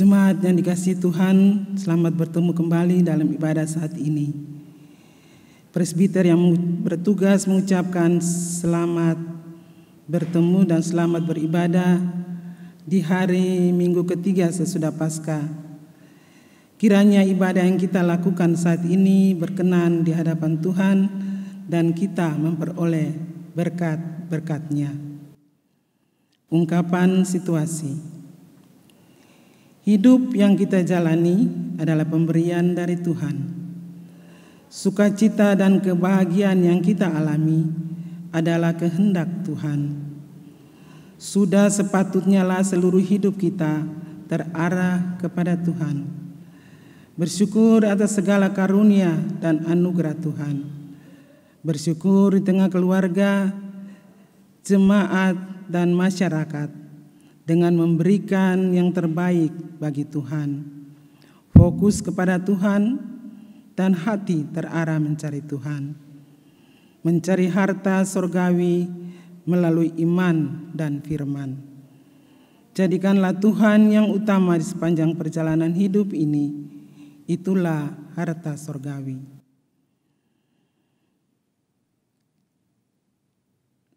Jemaat yang dikasihi Tuhan, selamat bertemu kembali dalam ibadah saat ini. Presbiter yang bertugas mengucapkan selamat bertemu dan selamat beribadah di hari Minggu ketiga sesudah Paskah. Kiranya ibadah yang kita lakukan saat ini berkenan di hadapan Tuhan dan kita memperoleh berkat-berkat-Nya. Ungkapan situasi. Hidup yang kita jalani adalah pemberian dari Tuhan. Sukacita dan kebahagiaan yang kita alami adalah kehendak Tuhan. Sudah sepatutnya lah seluruh hidup kita terarah kepada Tuhan. Bersyukur atas segala karunia dan anugerah Tuhan. Bersyukur di tengah keluarga, jemaat, dan masyarakat dengan memberikan yang terbaik bagi Tuhan. Fokus kepada Tuhan dan hati terarah mencari Tuhan. Mencari harta surgawi melalui iman dan firman. Jadikanlah Tuhan yang utama di sepanjang perjalanan hidup ini. Itulah harta surgawi.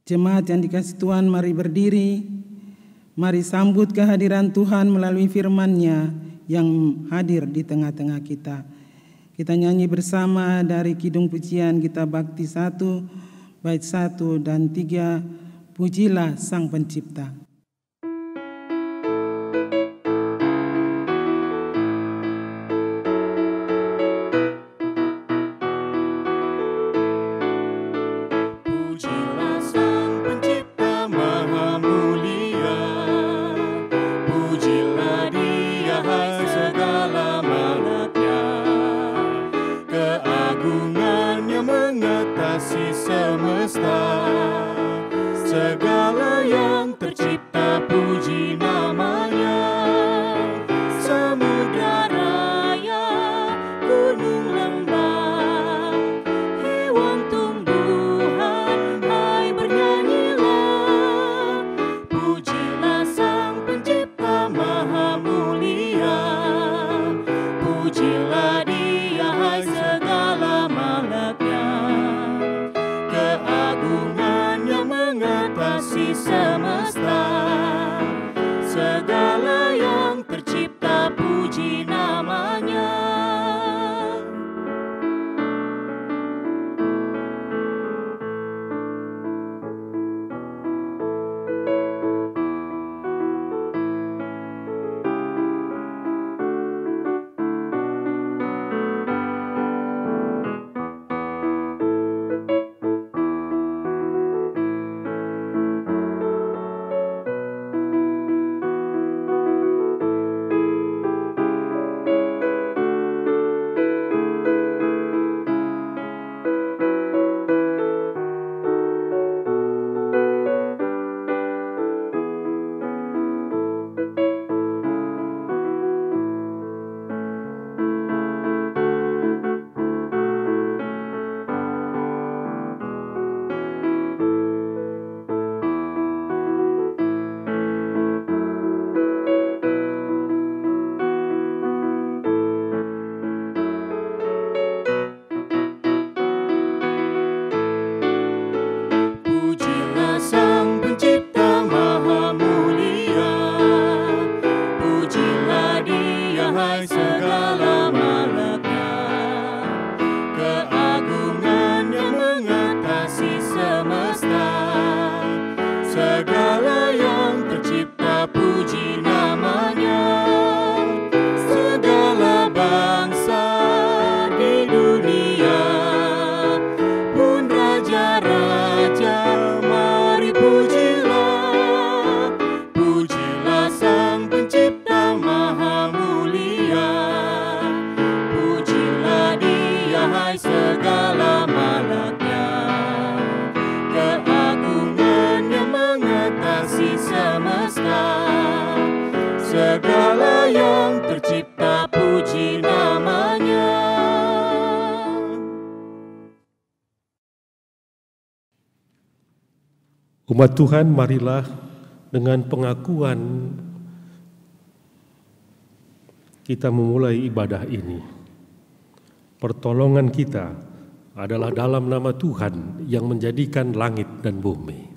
Jemaat yang dikasihi Tuhan, mari berdiri. Mari sambut kehadiran Tuhan melalui firman-Nya yang hadir di tengah-tengah kita. Kita nyanyi bersama dari Kidung Pujian Gita Bakti 1, bait 1 dan 3, Pujilah Sang Pencipta. Segala yang tercipta puji namanya. Samudra raya, gunung lembah, hewan tumbuhan, hai bernyanyilah. Pujilah Sang Pencipta Maha Mulia. Pujilah Dia, hai segala malaknya. Keagungannya mengatasi semesta. Segala yang tercipta puji namanya. Segala yang tercipta puji namanya. Umat Tuhan, marilah dengan pengakuan kita memulai ibadah ini. Pertolongan kita adalah dalam nama Tuhan yang menjadikan langit dan bumi.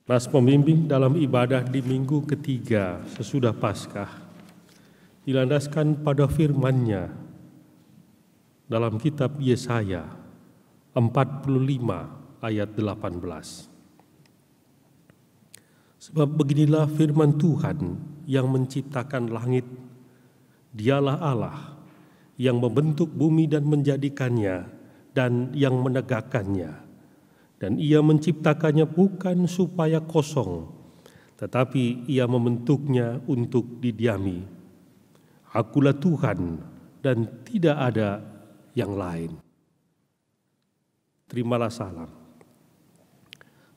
Nas pembimbing dalam ibadah di minggu ketiga sesudah Paskah dilandaskan pada firman-Nya dalam kitab Yesaya 45 ayat 18. Sebab beginilah firman Tuhan yang menciptakan langit, Dialah Allah yang membentuk bumi dan menjadikannya dan yang menegakkannya. Dan Ia menciptakannya bukan supaya kosong, tetapi Ia membentuknya untuk didiami. Akulah Tuhan dan tidak ada yang lain. Terimalah salam.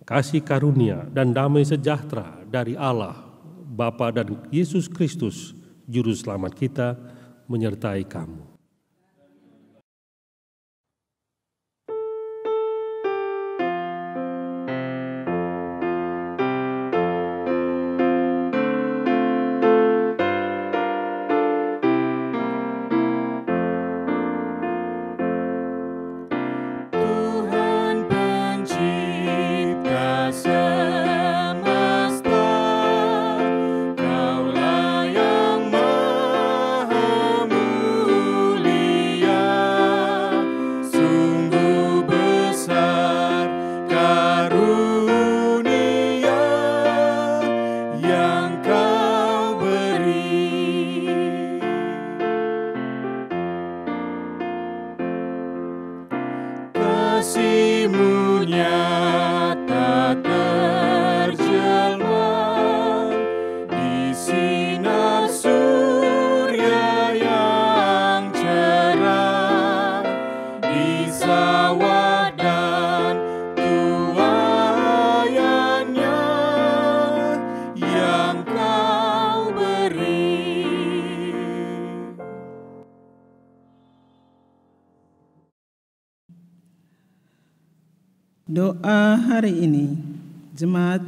Kasih karunia dan damai sejahtera dari Allah, Bapa dan Yesus Kristus, Juru Selamat kita, menyertai kamu. Kasih-Mu nyata terjelma di sinar surya yang cerah, di sawah dan tuaiannya yang Kau beri. Doa hari ini, jemaat,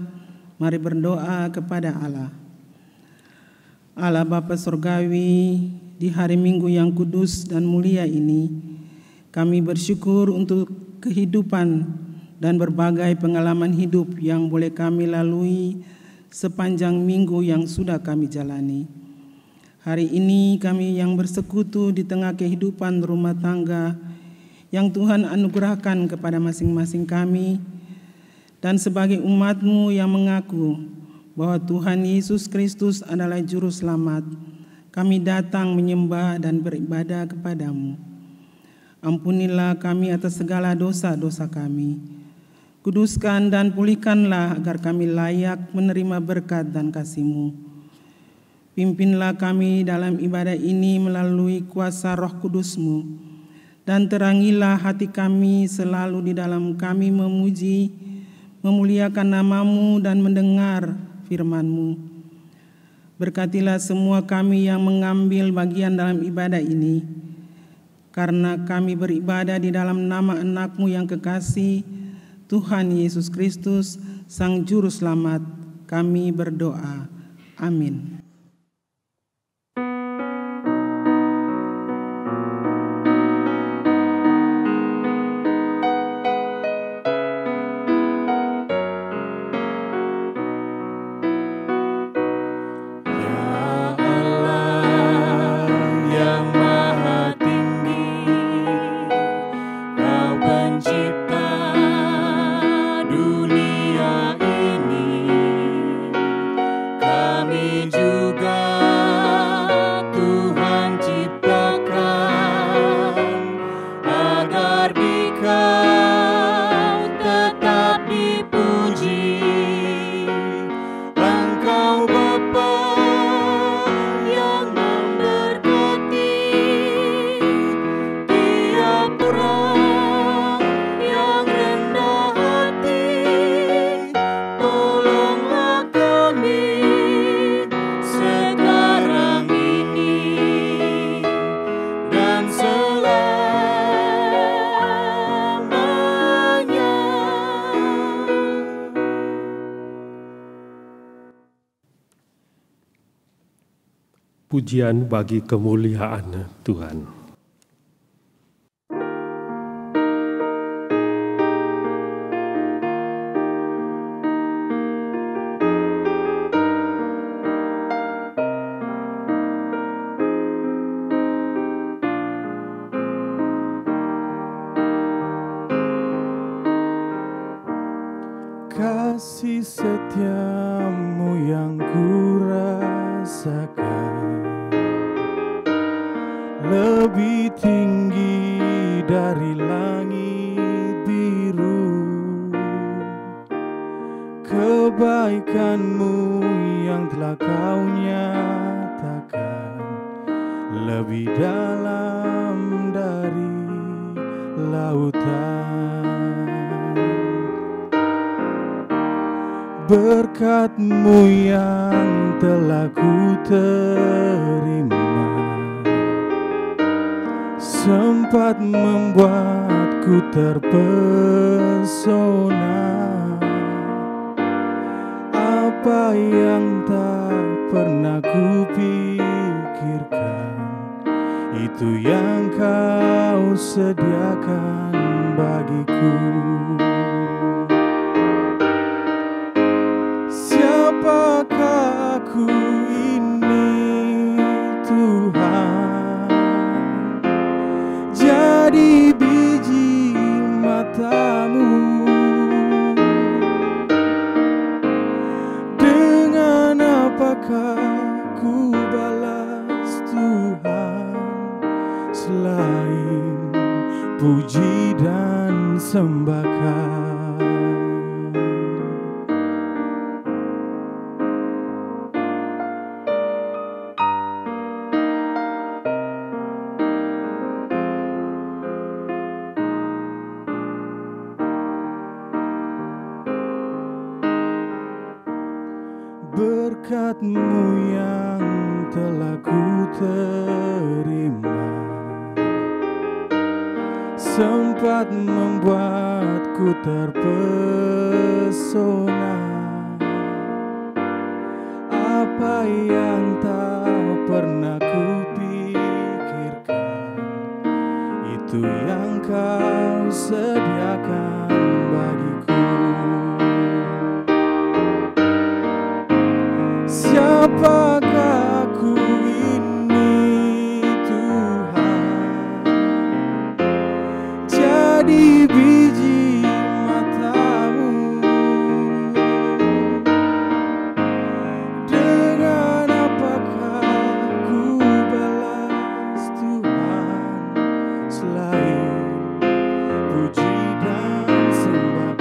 mari berdoa kepada Allah. Allah Bapa Surgawi, di hari Minggu yang kudus dan mulia ini, kami bersyukur untuk kehidupan dan berbagai pengalaman hidup yang boleh kami lalui sepanjang minggu yang sudah kami jalani. Hari ini kami yang bersekutu di tengah kehidupan rumah tangga yang Tuhan anugerahkan kepada masing-masing kami, dan sebagai umat-Mu yang mengaku bahwa Tuhan Yesus Kristus adalah Juru Selamat, kami datang menyembah dan beribadah kepada-Mu. Ampunilah kami atas segala dosa-dosa kami. Kuduskan dan pulihkanlah agar kami layak menerima berkat dan kasih-Mu. Pimpinlah kami dalam ibadah ini melalui kuasa Roh Kudus-Mu, dan terangilah hati kami selalu di dalam kami memuji, memuliakan nama-Mu dan mendengar firman-Mu. Berkatilah semua kami yang mengambil bagian dalam ibadah ini, karena kami beribadah di dalam nama anak-Mu yang kekasih, Tuhan Yesus Kristus, Sang Juru Selamat, kami berdoa. Amin. Kami juga Pujian bagi kemuliaan Tuhan. Kasih setiamu yang kurasakan lebih tinggi dari langit biru. Kebaikanmu yang telah kau nyatakan lebih dalam dari lautan. Berkat-Mu yang telah ku terima sempat membuatku terpesona. Apa yang tak pernah ku pikirkan, itu yang Kau sediakan bagiku. Siapakah aku ini Tuhan? Jadi biji mata-Mu. Dengan apakah ku balas Tuhan selain puji dan sembahkan? Berkat-Mu yang telah ku terima sempat membuatku terpesona. Apa yang tak pernah ku pikirkan, itu yang Kau sediakan bagiku. Siapakah aku ini Tuhan? Jadi biji mata-Mu. Dengan apakah ku balas Tuhan selain puji dan sembahkan?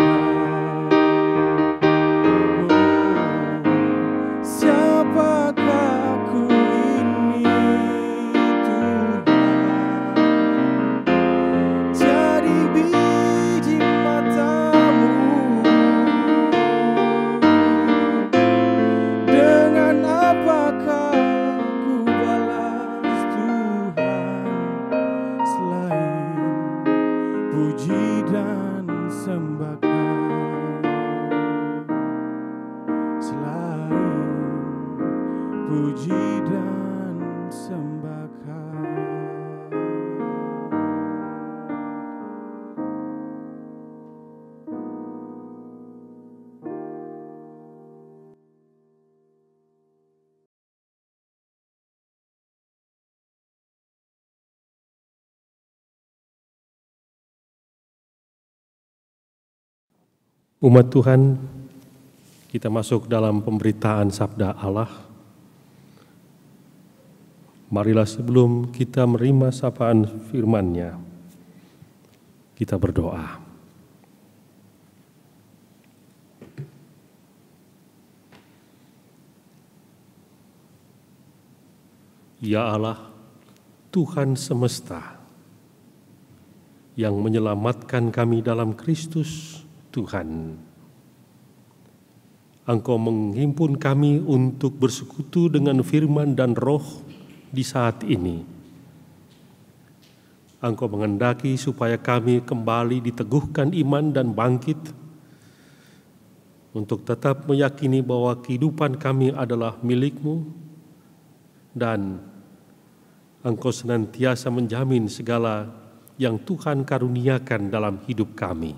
Siapakah aku ini Tuhan? Jadi biji mata-Mu. Dengan apakah ku balas Tuhan selain puji dan sembahkan? Selain puji dan sembahkan. Umat Tuhan, kita masuk dalam pemberitaan sabda Allah. Marilah sebelum kita menerima sapaan firman-Nya, kita berdoa. Ya Allah, Tuhan semesta, yang menyelamatkan kami dalam Kristus Tuhan, Engkau menghimpun kami untuk bersekutu dengan firman dan roh di saat ini. Engkau menghendaki supaya kami kembali diteguhkan iman dan bangkit untuk tetap meyakini bahwa kehidupan kami adalah milik-Mu dan Engkau senantiasa menjamin segala yang Tuhan karuniakan dalam hidup kami.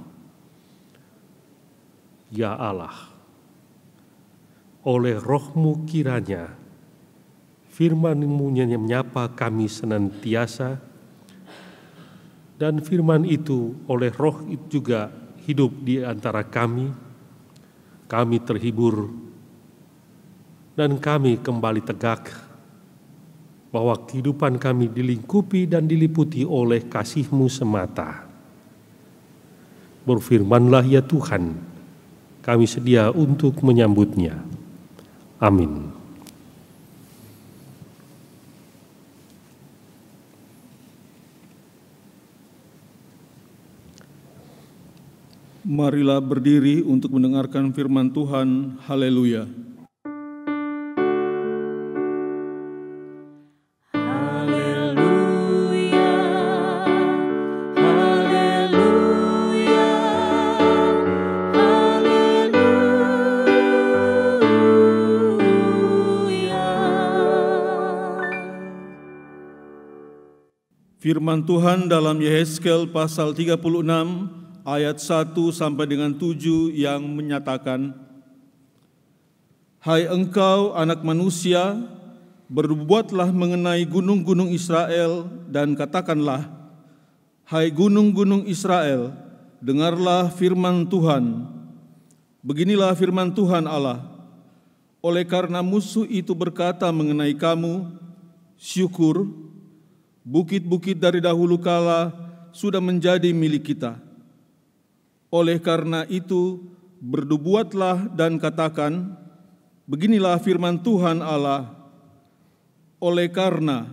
Ya Allah, oleh Roh-Mu kiranya firman-Mu yang menyapa kami senantiasa, dan firman itu oleh Roh itu juga hidup di antara kami terhibur, dan kami kembali tegak bahwa kehidupan kami dilingkupi dan diliputi oleh kasih-Mu semata. Berfirmanlah ya Tuhan, kami sedia untuk menyambutnya. Amin. Marilah berdiri untuk mendengarkan firman Tuhan. Haleluya. Firman Tuhan dalam Yehezkel pasal 36 ayat 1 sampai dengan 7 yang menyatakan, Hai engkau anak manusia, berbuatlah mengenai gunung-gunung Israel dan katakanlah, Hai gunung-gunung Israel, dengarlah firman Tuhan. Beginilah firman Tuhan Allah, oleh karena musuh itu berkata mengenai kamu, syukur, bukit-bukit dari dahulu kala sudah menjadi milik kita. Oleh karena itu, bernubuatlah dan katakan, beginilah firman Tuhan Allah, oleh karena,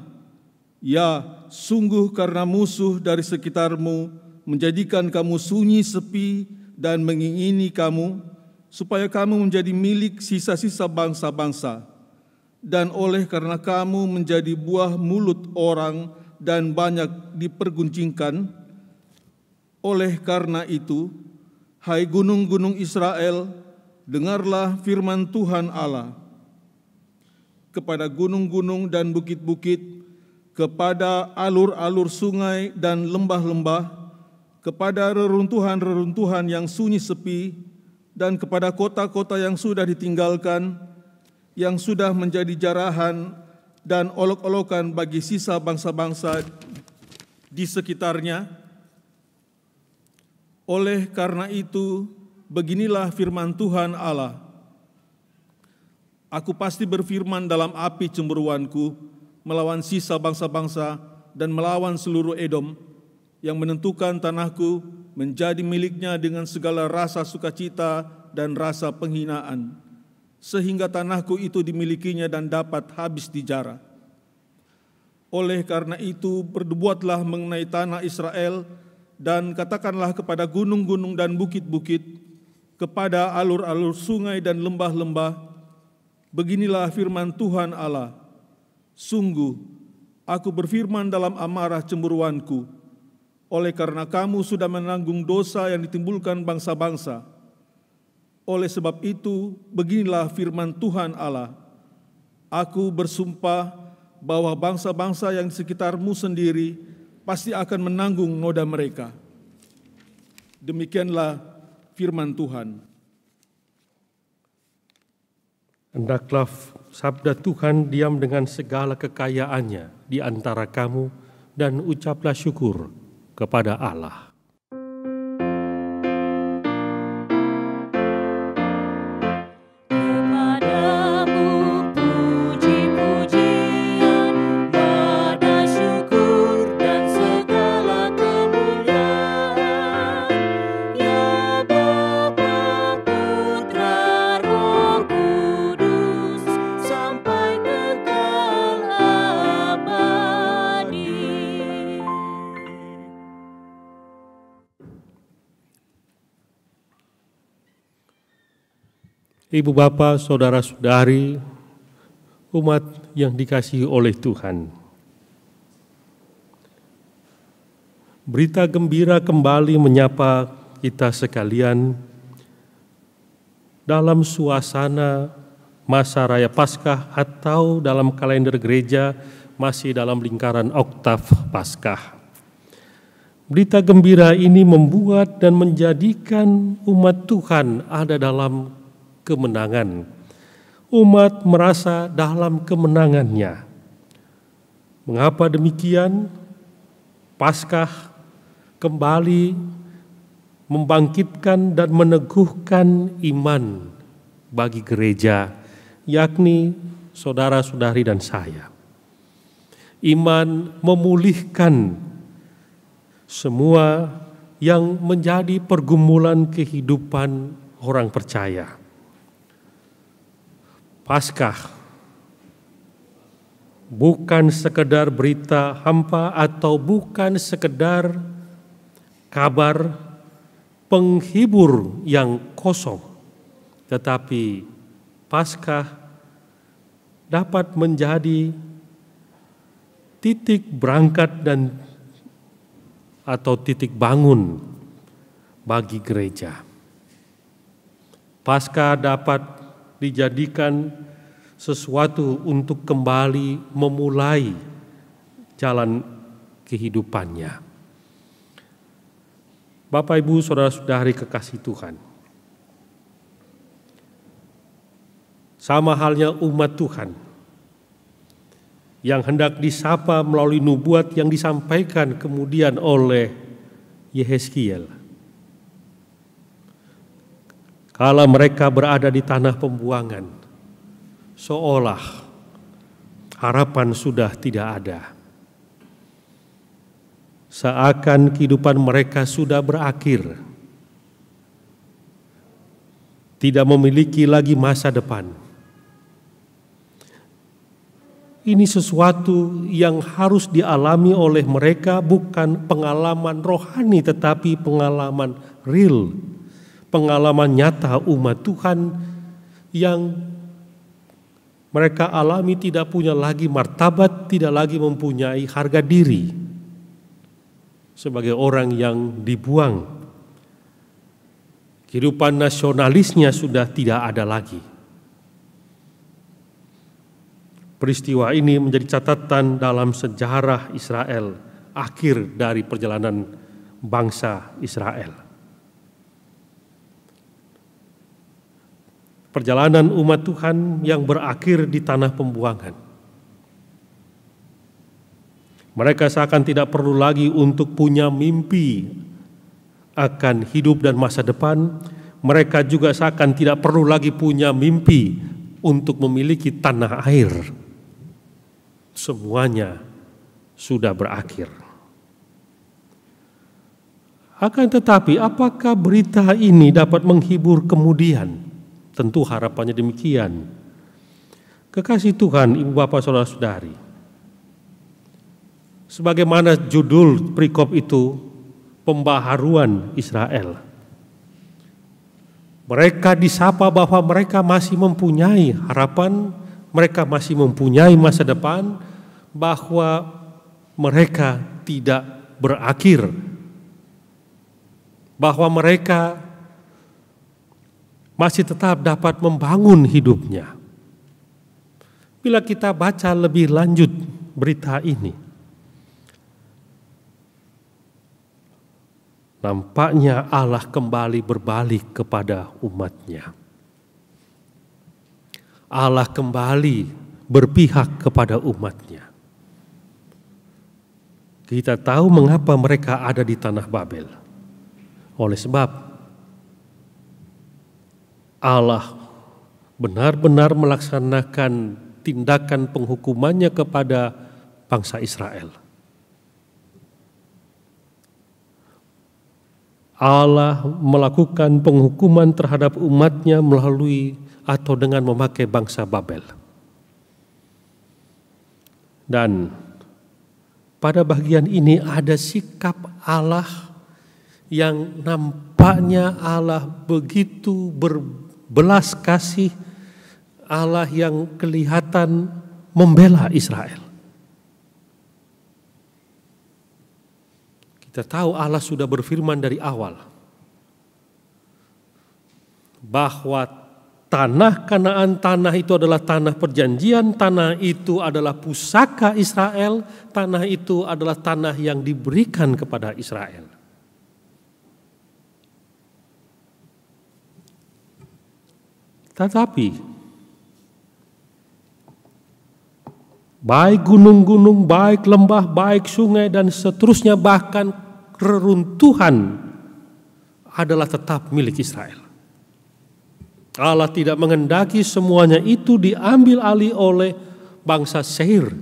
ya sungguh karena musuh dari sekitarmu menjadikan kamu sunyi sepi dan mengingini kamu, supaya kamu menjadi milik sisa-sisa bangsa-bangsa, dan oleh karena kamu menjadi buah mulut orang dan banyak diperguncingkan, oleh karena itu, hai gunung-gunung Israel, dengarlah firman Tuhan Allah. Kepada gunung-gunung dan bukit-bukit, kepada alur-alur sungai dan lembah-lembah, kepada reruntuhan-reruntuhan yang sunyi sepi, dan kepada kota-kota yang sudah ditinggalkan, yang sudah menjadi jarahan dan olok-olokan bagi sisa bangsa-bangsa di sekitarnya. Oleh karena itu, beginilah firman Tuhan Allah. Aku pasti berfirman dalam api cemburuanku, melawan sisa bangsa-bangsa dan melawan seluruh Edom, yang menentukan tanahku menjadi miliknya dengan segala rasa sukacita dan rasa penghinaan, sehingga tanahku itu dimilikinya dan dapat habis dijara. Oleh karena itu, berbuatlah mengenai tanah Israel, dan katakanlah kepada gunung-gunung dan bukit-bukit, kepada alur-alur sungai dan lembah-lembah, beginilah firman Tuhan Allah, sungguh, aku berfirman dalam amarah cemburuanku, oleh karena kamu sudah menanggung dosa yang ditimbulkan bangsa-bangsa. Oleh sebab itu, beginilah firman Tuhan Allah, aku bersumpah bahwa bangsa-bangsa yang di sekitarmu sendiri pasti akan menanggung noda mereka. Demikianlah firman Tuhan. Hendaklah sabda Tuhan diam dengan segala kekayaannya di antara kamu, dan ucaplah syukur kepada Allah. Ibu bapa, saudara-saudari, umat yang dikasihi oleh Tuhan. Berita gembira kembali menyapa kita sekalian dalam suasana masa Raya Paskah atau dalam kalender gereja masih dalam lingkaran oktav Paskah. Berita gembira ini membuat dan menjadikan umat Tuhan ada dalam kemenangan. Umat merasa dalam kemenangannya. Mengapa demikian? Paskah kembali membangkitkan dan meneguhkan iman bagi gereja, yakni saudara-saudari dan saya. Iman memulihkan semua yang menjadi pergumulan kehidupan orang percaya. Paskah bukan sekedar berita hampa atau bukan sekedar kabar penghibur yang kosong, tetapi Paskah dapat menjadi titik berangkat dan atau titik bangun bagi gereja. Paskah dapat dijadikan sesuatu untuk kembali memulai jalan kehidupannya. Bapak, Ibu, saudara-saudari kekasih Tuhan, sama halnya umat Tuhan yang hendak disapa melalui nubuat yang disampaikan kemudian oleh Yehezkiel. Kala mereka berada di tanah pembuangan, seolah harapan sudah tidak ada. Seakan kehidupan mereka sudah berakhir, tidak memiliki lagi masa depan. Ini sesuatu yang harus dialami oleh mereka, bukan pengalaman rohani tetapi pengalaman real, pengalaman nyata umat Tuhan yang mereka alami tidak punya lagi martabat, tidak lagi mempunyai harga diri sebagai orang yang dibuang. Kehidupan nasionalisnya sudah tidak ada lagi. Peristiwa ini menjadi catatan dalam sejarah Israel, akhir dari perjalanan bangsa Israel. Perjalanan umat Tuhan yang berakhir di tanah pembuangan. Mereka seakan tidak perlu lagi untuk punya mimpi akan hidup dan masa depan. Mereka juga seakan tidak perlu lagi punya mimpi untuk memiliki tanah air. Semuanya sudah berakhir. Akan tetapi, apakah berita ini dapat menghibur kemudian? Tentu harapannya demikian. Kekasih Tuhan, Ibu Bapak Saudara-saudari, sebagaimana judul perikop itu, pembaharuan Israel. Mereka disapa bahwa mereka masih mempunyai harapan, mereka masih mempunyai masa depan, bahwa mereka tidak berakhir, bahwa mereka masih tetap dapat membangun hidupnya. Bila kita baca lebih lanjut berita ini, nampaknya Allah kembali berbalik kepada umatnya. Allah kembali berpihak kepada umatnya. Kita tahu mengapa mereka ada di tanah Babel. Oleh sebab Allah benar-benar melaksanakan tindakan penghukumannya kepada bangsa Israel. Allah melakukan penghukuman terhadap umatnya melalui atau dengan memakai bangsa Babel. Dan pada bagian ini ada sikap Allah yang nampaknya Allah begitu berbelas kasih, Allah yang kelihatan membela Israel. Kita tahu Allah sudah berfirman dari awal bahwa tanah Kanaan, tanah itu adalah tanah perjanjian, tanah itu adalah pusaka Israel, tanah itu adalah tanah yang diberikan kepada Israel. Tetapi baik gunung-gunung, baik lembah, baik sungai dan seterusnya, bahkan reruntuhan adalah tetap milik Israel. Allah tidak menghendaki semuanya itu diambil alih oleh bangsa Seir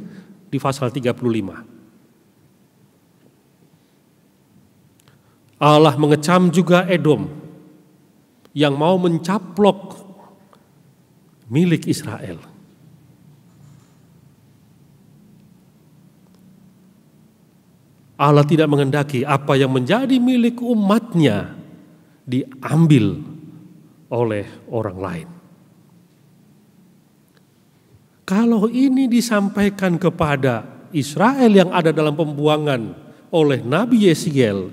di pasal 35. Allah mengecam juga Edom yang mau mencaplok milik Israel. Allah tidak menghendaki apa yang menjadi milik umatnya diambil oleh orang lain. Kalau ini disampaikan kepada Israel yang ada dalam pembuangan oleh Nabi Yesiel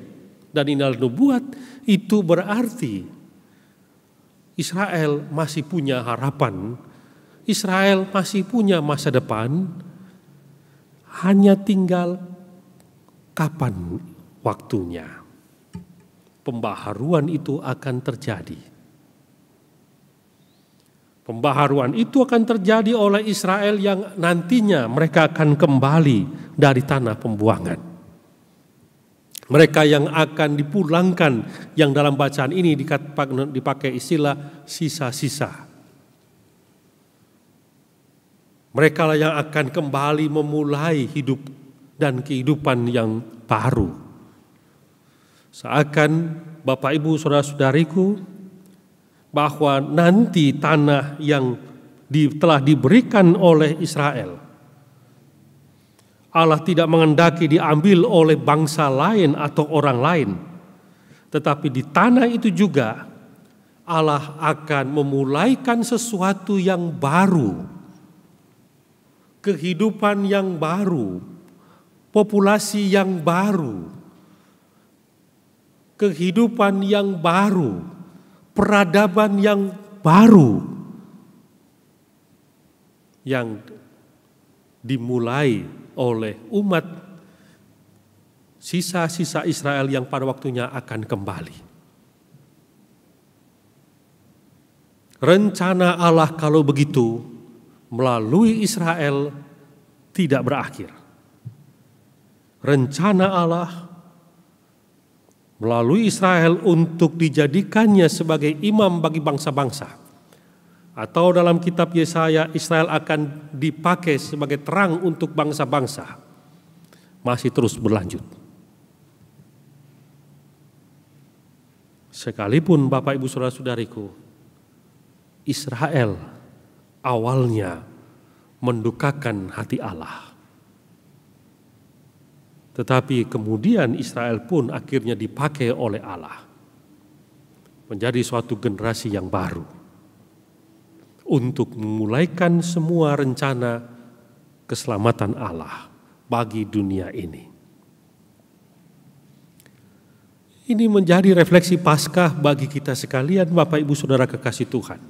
dan Inal Nubuat, itu berarti Israel masih punya harapan, Israel masih punya masa depan, hanya tinggal kapan waktunya. Pembaharuan itu akan terjadi. Pembaharuan itu akan terjadi oleh Israel yang nantinya mereka akan kembali dari tanah pembuangan. Mereka yang akan dipulangkan, yang dalam bacaan ini dipakai istilah sisa-sisa. Mereka lah yang akan kembali memulai hidup dan kehidupan yang baru. Seakan Bapak Ibu Saudara-saudariku, bahwa nanti tanah yang telah diberikan oleh Israel, Allah tidak menghendaki diambil oleh bangsa lain atau orang lain, tetapi di tanah itu juga Allah akan memulaikan sesuatu yang baru, kehidupan yang baru, populasi yang baru, kehidupan yang baru, peradaban yang baru yang dimulai oleh umat sisa-sisa Israel yang pada waktunya akan kembali. Rencana Allah kalau begitu melalui Israel tidak berakhir. Rencana Allah melalui Israel untuk dijadikannya sebagai imam bagi bangsa-bangsa. Atau dalam kitab Yesaya, Israel akan dipakai sebagai terang untuk bangsa-bangsa. Masih terus berlanjut. Sekalipun Bapak Ibu Saudara-saudariku, Israel awalnya mendukakan hati Allah. Tetapi kemudian Israel pun akhirnya dipakai oleh Allah menjadi suatu generasi yang baru untuk memulaikan semua rencana keselamatan Allah bagi dunia ini. Ini menjadi refleksi Paskah bagi kita sekalian, Bapak Ibu Saudara kekasih Tuhan.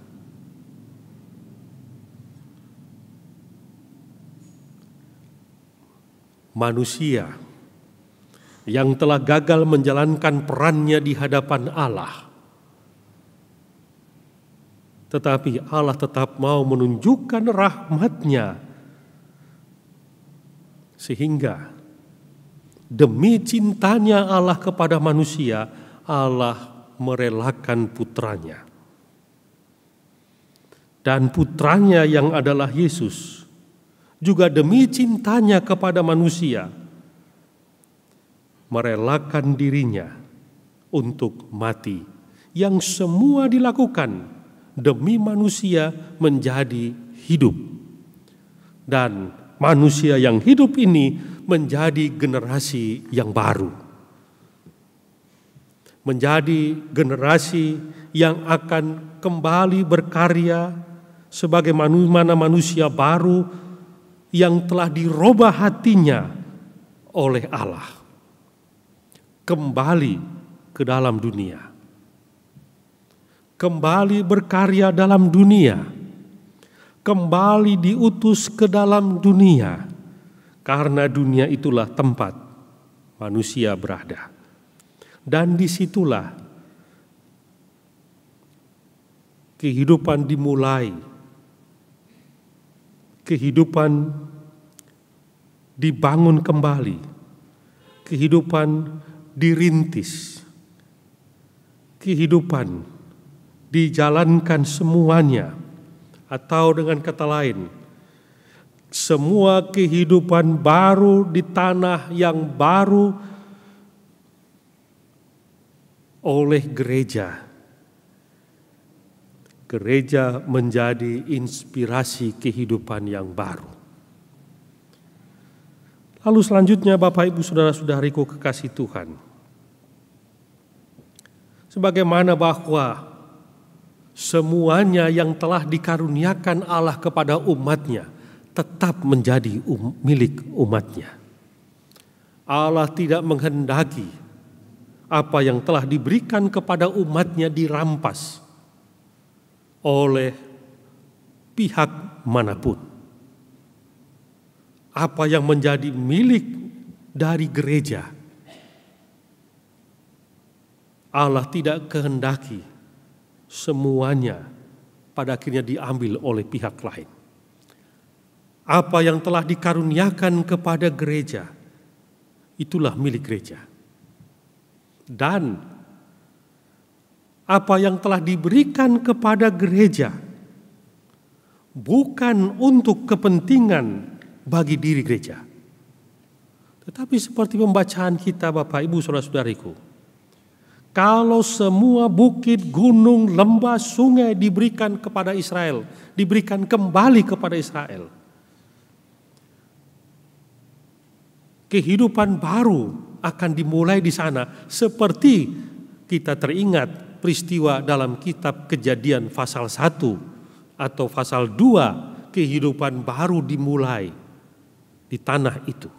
Manusia yang telah gagal menjalankan perannya di hadapan Allah, tetapi Allah tetap mau menunjukkan rahmat-Nya, sehingga demi cintanya Allah kepada manusia, Allah merelakan putranya. Dan putranya yang adalah Yesus juga demi cintanya kepada manusia merelakan dirinya untuk mati, yang semua dilakukan demi manusia menjadi hidup, dan manusia yang hidup ini menjadi generasi yang baru, menjadi generasi yang akan kembali berkarya sebagai manusia baru yang telah dirubah hatinya oleh Allah, kembali ke dalam dunia, kembali berkarya dalam dunia, kembali diutus ke dalam dunia, karena dunia itulah tempat manusia berada. Dan disitulah kehidupan dimulai, kehidupan dibangun kembali, kehidupan dirintis, kehidupan dijalankan semuanya, atau dengan kata lain, semua kehidupan baru di tanah yang baru oleh gereja. Gereja menjadi inspirasi kehidupan yang baru. Lalu selanjutnya Bapak Ibu Saudara-saudariku kekasih Tuhan, sebagaimana bahwa semuanya yang telah dikaruniakan Allah kepada umatnya tetap menjadi milik umatnya. Allah tidak menghendaki apa yang telah diberikan kepada umatnya dirampas oleh pihak manapun. Apa yang menjadi milik dari gereja, Allah tidak kehendaki semuanya pada akhirnya diambil oleh pihak lain. Apa yang telah dikaruniakan kepada gereja, itulah milik gereja. Dan apa yang telah diberikan kepada gereja bukan untuk kepentingan bagi diri gereja, tetapi seperti pembacaan kita Bapak Ibu Saudara-saudariku, kalau semua bukit, gunung, lembah, sungai diberikan kepada Israel, diberikan kembali kepada Israel, kehidupan baru akan dimulai di sana. Seperti kita teringat peristiwa dalam kitab Kejadian pasal 1 atau pasal 2, kehidupan baru dimulai di tanah itu.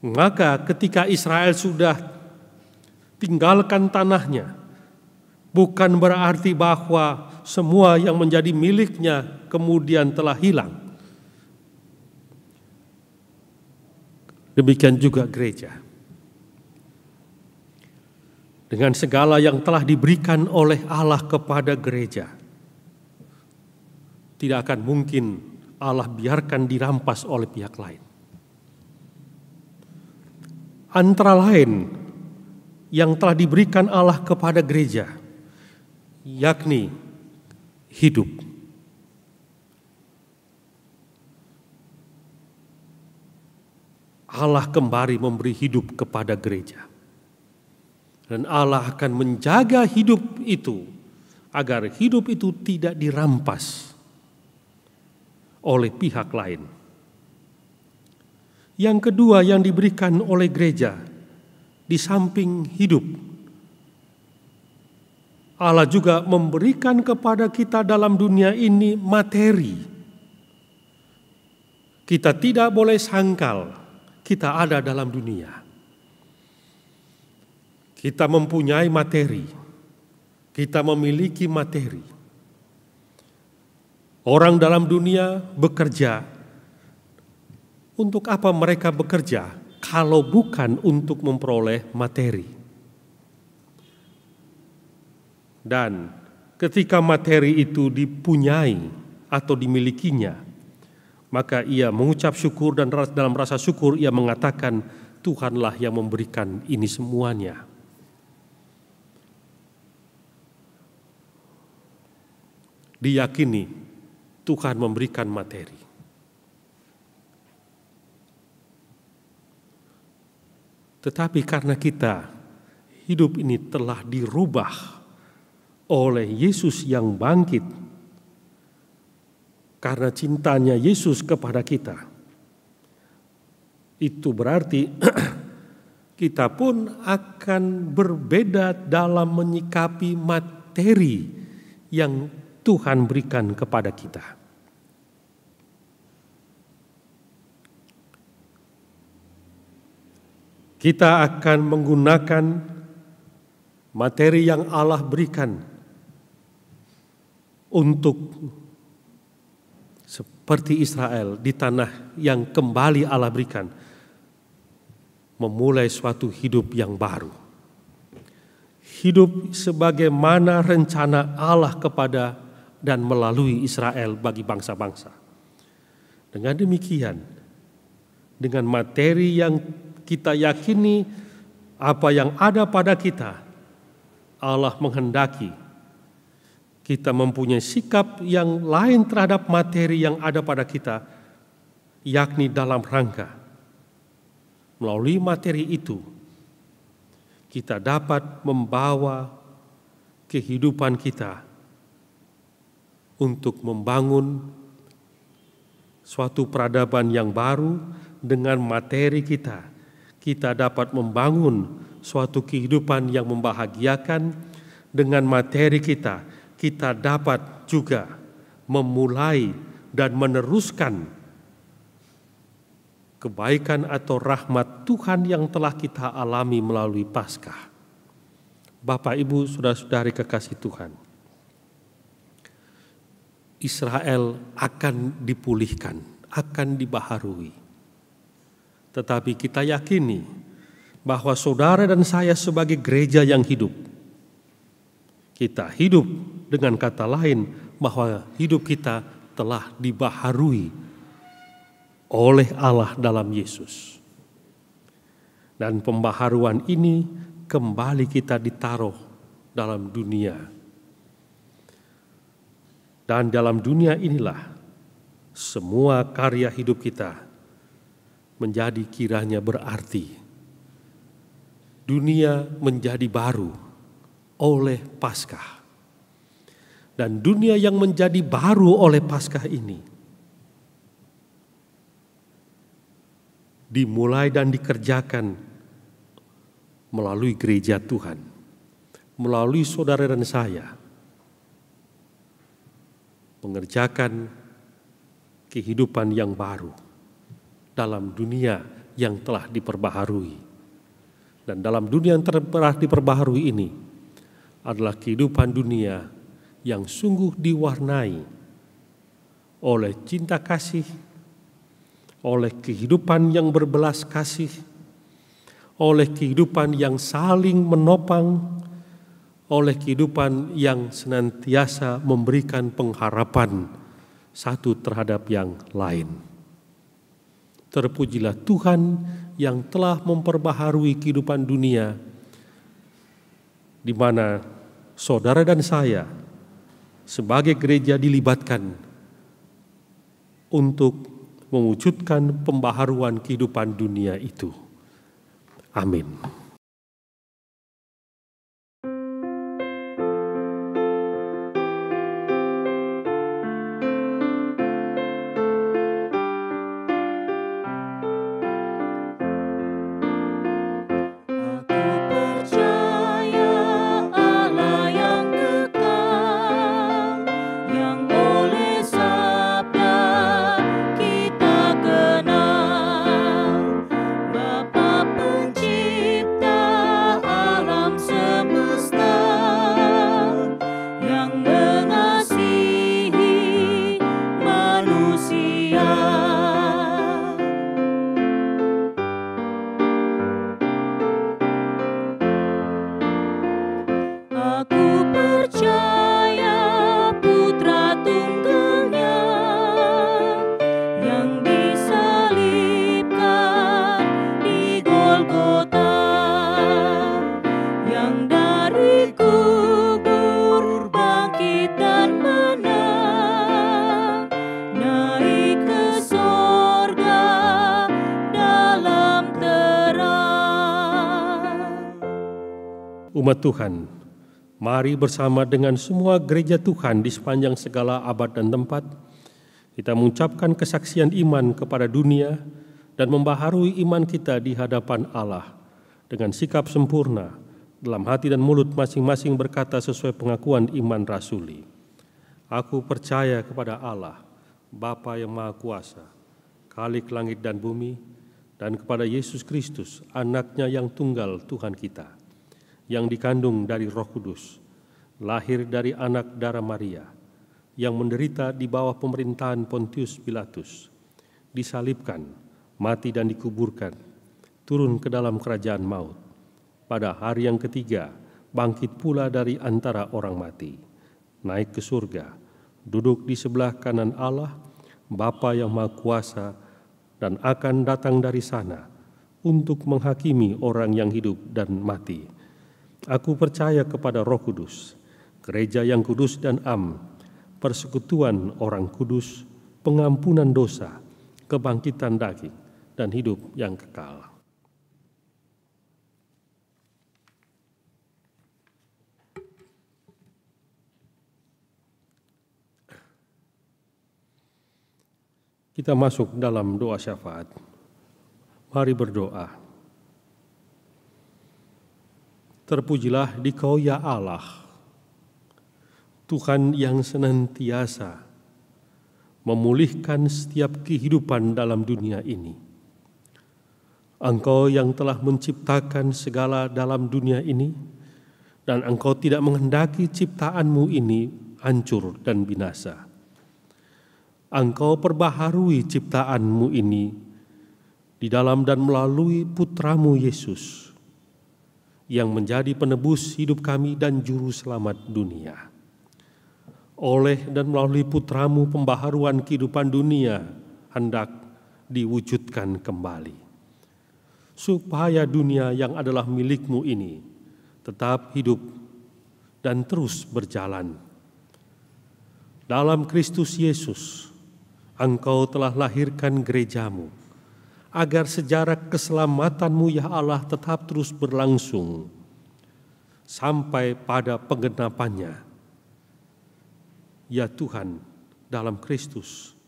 Maka ketika Israel sudah tinggalkan tanahnya, bukan berarti bahwa semua yang menjadi miliknya kemudian telah hilang. Demikian juga gereja. Dengan segala yang telah diberikan oleh Allah kepada gereja, tidak akan mungkin Allah biarkan dirampas oleh pihak lain. Antara lain yang telah diberikan Allah kepada gereja, yakni hidup. Allah kembali memberi hidup kepada gereja. Dan Allah akan menjaga hidup itu agar hidup itu tidak dirampas oleh pihak lain. Yang kedua yang diberikan oleh gereja, di samping hidup, Allah juga memberikan kepada kita dalam dunia ini materi. Kita tidak boleh sangkal kita ada dalam dunia. Kita mempunyai materi, kita memiliki materi. Orang dalam dunia bekerja. Untuk apa mereka bekerja kalau bukan untuk memperoleh materi? Dan ketika materi itu dipunyai atau dimilikinya, maka ia mengucap syukur, dan dalam rasa syukur ia mengatakan, Tuhanlah yang memberikan ini semuanya. Diyakini Tuhan memberikan materi. Tetapi karena kita hidup ini telah dirubah oleh Yesus yang bangkit, karena cintanya Yesus kepada kita, itu berarti kita pun akan berbeda dalam menyikapi materi yang Tuhan berikan kepada kita. Kita akan menggunakan materi yang Allah berikan untuk seperti Israel di tanah yang kembali Allah berikan, memulai suatu hidup yang baru. Hidup sebagaimana rencana Allah kepada dan melalui Israel bagi bangsa-bangsa. Dengan demikian, dengan materi yang kita yakini, apa yang ada pada kita, Allah menghendaki kita mempunyai sikap yang lain terhadap materi yang ada pada kita, yakni dalam rangka melalui materi itu kita dapat membawa kehidupan kita untuk membangun suatu peradaban yang baru. Dengan materi kita, kita dapat membangun suatu kehidupan yang membahagiakan. Dengan materi kita, kita dapat juga memulai dan meneruskan kebaikan atau rahmat Tuhan yang telah kita alami melalui Paskah. Bapak, Ibu, saudara-saudari kekasih Tuhan, Israel akan dipulihkan, akan dibaharui. Tetapi kita yakini bahwa saudara dan saya sebagai gereja yang hidup, kita hidup, dengan kata lain bahwa hidup kita telah dibaharui oleh Allah dalam Yesus. Dan pembaharuan ini kembali kita ditaruh dalam dunia. Dan dalam dunia inilah semua karya hidup kita menjadi kiranya berarti. Dunia menjadi baru oleh Paskah. Dan dunia yang menjadi baru oleh Paskah ini dimulai dan dikerjakan melalui gereja Tuhan, melalui saudara dan saya, mengerjakan kehidupan yang baru dalam dunia yang telah diperbaharui. Dan dalam dunia yang telah diperbaharui ini adalah kehidupan dunia yang sungguh diwarnai oleh cinta kasih, oleh kehidupan yang berbelas kasih, oleh kehidupan yang saling menopang, oleh kehidupan yang senantiasa memberikan pengharapan satu terhadap yang lain. Terpujilah Tuhan yang telah memperbaharui kehidupan dunia, di mana saudara dan saya sebagai gereja dilibatkan untuk mewujudkan pembaharuan kehidupan dunia itu. Amin. Umat Tuhan, mari bersama dengan semua gereja Tuhan di sepanjang segala abad dan tempat, kita mengucapkan kesaksian iman kepada dunia dan membaharui iman kita di hadapan Allah dengan sikap sempurna, dalam hati dan mulut masing-masing berkata sesuai pengakuan iman rasuli. Aku percaya kepada Allah, Bapa yang Maha Kuasa, Khalik langit dan bumi, dan kepada Yesus Kristus, anaknya yang tunggal Tuhan kita, yang dikandung dari Roh Kudus, lahir dari anak darah Maria, yang menderita di bawah pemerintahan Pontius Pilatus, disalibkan, mati dan dikuburkan, turun ke dalam kerajaan maut. Pada hari yang ketiga, bangkit pula dari antara orang mati, naik ke surga, duduk di sebelah kanan Allah, Bapa yang Maha Kuasa, dan akan datang dari sana untuk menghakimi orang yang hidup dan mati. Aku percaya kepada Roh Kudus, gereja yang kudus dan am, persekutuan orang kudus, pengampunan dosa, kebangkitan daging, dan hidup yang kekal. Kita masuk dalam doa syafaat. Mari berdoa. Terpujilah Dikau ya Allah, Tuhan yang senantiasa memulihkan setiap kehidupan dalam dunia ini. Engkau yang telah menciptakan segala dalam dunia ini, dan Engkau tidak menghendaki ciptaanmu ini hancur dan binasa. Engkau perbaharui ciptaanmu ini di dalam dan melalui Putramu Yesus, yang menjadi penebus hidup kami dan juru selamat dunia. Oleh dan melalui Putramu pembaharuan kehidupan dunia hendak diwujudkan kembali, supaya dunia yang adalah milikmu ini tetap hidup dan terus berjalan. Dalam Kristus Yesus, Engkau telah lahirkan gerejamu, agar sejarah keselamatanmu ya Allah tetap terus berlangsung sampai pada penggenapannya. Ya Tuhan, dalam Kristus,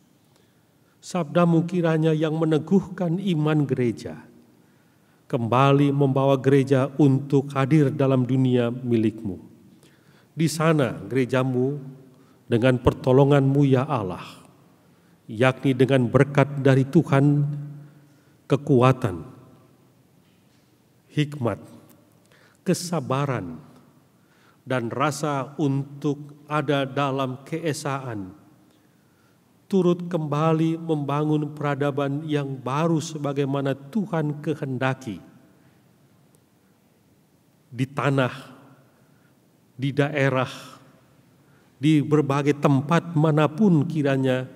sabdamu kiranya yang meneguhkan iman gereja, kembali membawa gereja untuk hadir dalam dunia milikmu. Di sana gerejamu dengan pertolonganmu ya Allah, yakni dengan berkat dari Tuhan, kekuatan, hikmat, kesabaran, dan rasa untuk ada dalam keesaan, turut kembali membangun peradaban yang baru sebagaimana Tuhan kehendaki, di tanah, di daerah, di berbagai tempat manapun kiranya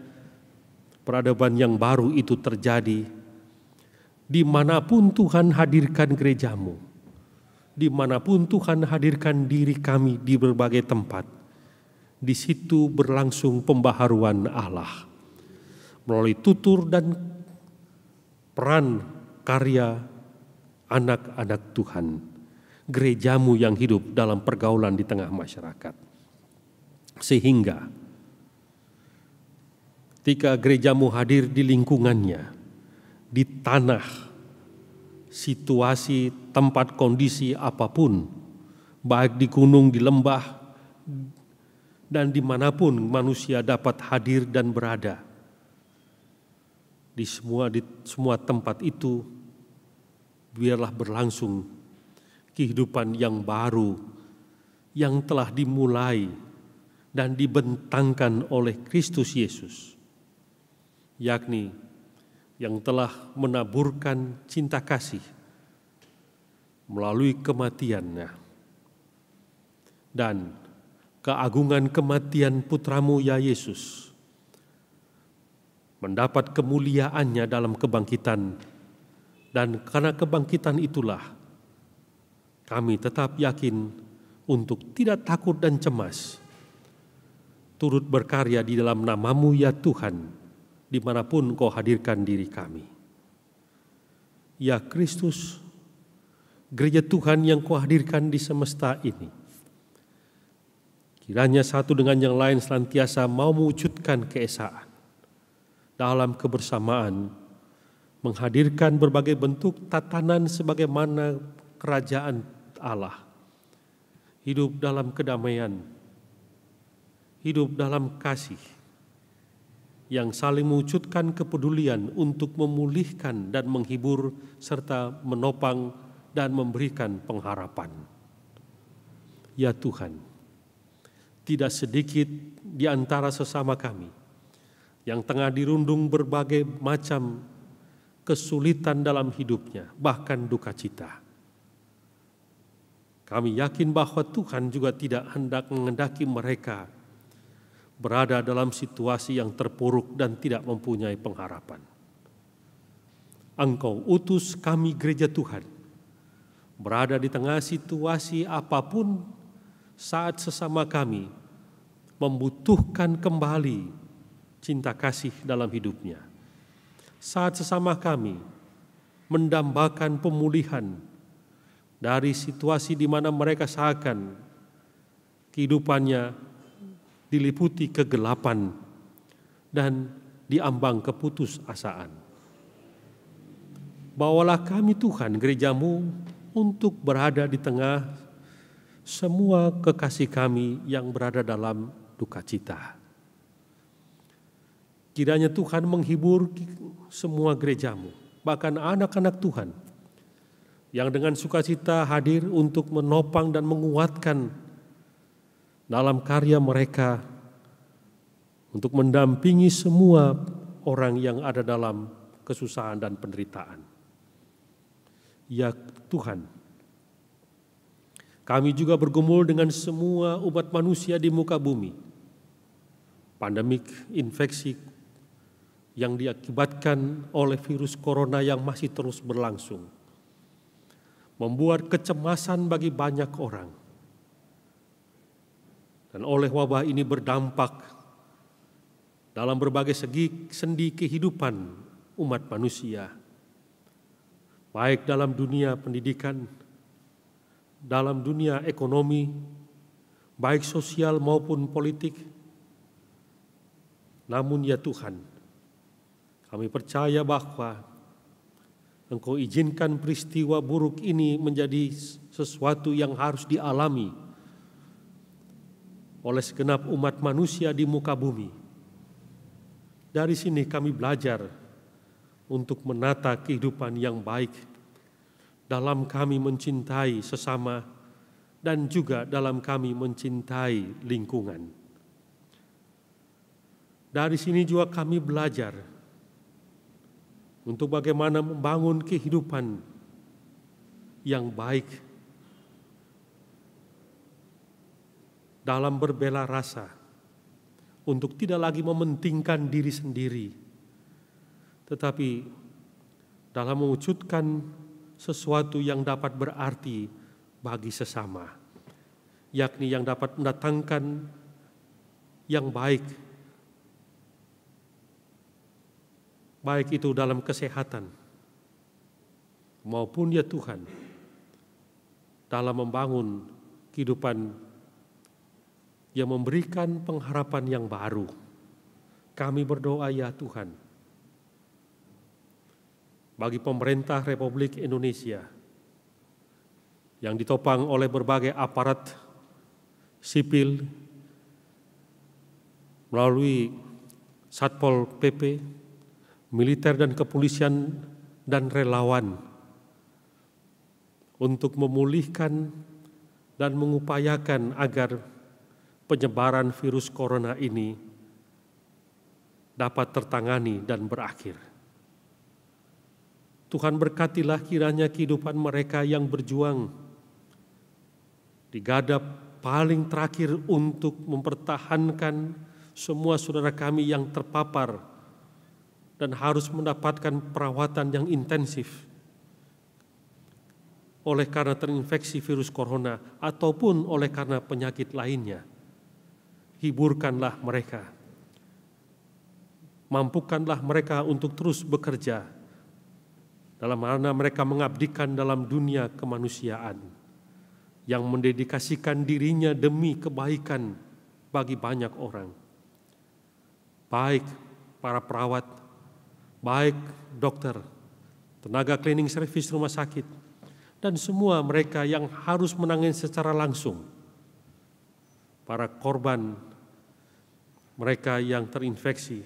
peradaban yang baru itu terjadi, dimanapun Tuhan hadirkan gerejamu, dimanapun Tuhan hadirkan diri kami di berbagai tempat, di situ berlangsung pembaharuan Allah melalui tutur dan peran karya anak-anak Tuhan, gerejamu yang hidup dalam pergaulan di tengah masyarakat. Sehingga ketika gerejamu hadir di lingkungannya, di tanah, situasi, tempat, kondisi apapun, baik di gunung, di lembah, dan dimanapun manusia dapat hadir dan berada, di semua tempat itu, biarlah berlangsung kehidupan yang baru, yang telah dimulai dan dibentangkan oleh Kristus Yesus, yakni yang telah menaburkan cinta kasih melalui kematiannya dan keagungan kematian Putramu ya Yesus, mendapat kemuliaannya dalam kebangkitan, dan karena kebangkitan itulah kami tetap yakin untuk tidak takut dan cemas, turut berkarya di dalam nama-Mu ya Tuhan, dimanapun Kau hadirkan diri kami. Ya Kristus, gereja Tuhan yang Kau hadirkan di semesta ini, kiranya satu dengan yang lain senantiasa mau mewujudkan keesaan dalam kebersamaan, menghadirkan berbagai bentuk tatanan sebagaimana kerajaan Allah, hidup dalam kedamaian, hidup dalam kasih, yang saling mewujudkan kepedulian untuk memulihkan dan menghibur serta menopang dan memberikan pengharapan. Ya Tuhan, tidak sedikit di antara sesama kami yang tengah dirundung berbagai macam kesulitan dalam hidupnya, bahkan duka cita. Kami yakin bahwa Tuhan juga tidak hendak mengendaki mereka berada dalam situasi yang terpuruk dan tidak mempunyai pengharapan. Engkau utus kami gereja Tuhan berada di tengah situasi apapun saat sesama kami membutuhkan kembali cinta kasih dalam hidupnya. Saat sesama kami mendambakan pemulihan dari situasi di mana mereka seakan kehidupannya diliputi kegelapan dan diambang keputusasaan. Bawalah kami Tuhan gereja-Mu untuk berada di tengah semua kekasih kami yang berada dalam duka cita. Kiranya Tuhan menghibur semua gereja-Mu, bahkan anak-anak Tuhan yang dengan sukacita hadir untuk menopang dan menguatkan dalam karya mereka untuk mendampingi semua orang yang ada dalam kesusahan dan penderitaan. Ya Tuhan, kami juga bergumul dengan semua umat manusia di muka bumi. Pandemik infeksi yang diakibatkan oleh virus corona yang masih terus berlangsung membuat kecemasan bagi banyak orang. Dan oleh wabah ini berdampak dalam berbagai segi sendi kehidupan umat manusia, baik dalam dunia pendidikan, dalam dunia ekonomi, baik sosial maupun politik. Namun ya Tuhan, kami percaya bahwa Engkau izinkan peristiwa buruk ini menjadi sesuatu yang harus dialami oleh segenap umat manusia di muka bumi. Dari sini kami belajar untuk menata kehidupan yang baik dalam kami mencintai sesama dan juga dalam kami mencintai lingkungan. Dari sini juga kami belajar untuk bagaimana membangun kehidupan yang baik dalam berbela rasa, untuk tidak lagi mementingkan diri sendiri, tetapi dalam mewujudkan sesuatu yang dapat berarti bagi sesama, yakni yang dapat mendatangkan yang baik, baik itu dalam kesehatan maupun ya Tuhan dalam membangun kehidupan yang memberikan pengharapan yang baru. Kami berdoa ya Tuhan, bagi pemerintah Republik Indonesia yang ditopang oleh berbagai aparat sipil melalui Satpol PP, militer dan kepolisian dan relawan untuk memulihkan dan mengupayakan agar penyebaran virus corona ini dapat tertangani dan berakhir. Tuhan berkatilah kiranya kehidupan mereka yang berjuang di garda paling terakhir untuk mempertahankan semua saudara kami yang terpapar dan harus mendapatkan perawatan yang intensif oleh karena terinfeksi virus corona ataupun oleh karena penyakit lainnya. Hiburkanlah mereka, mampukanlah mereka untuk terus bekerja dalam mana mereka mengabdikan dalam dunia kemanusiaan yang mendedikasikan dirinya demi kebaikan bagi banyak orang. Baik para perawat, baik dokter, tenaga cleaning service rumah sakit, dan semua mereka yang harus menangani secara langsung para korban, mereka yang terinfeksi.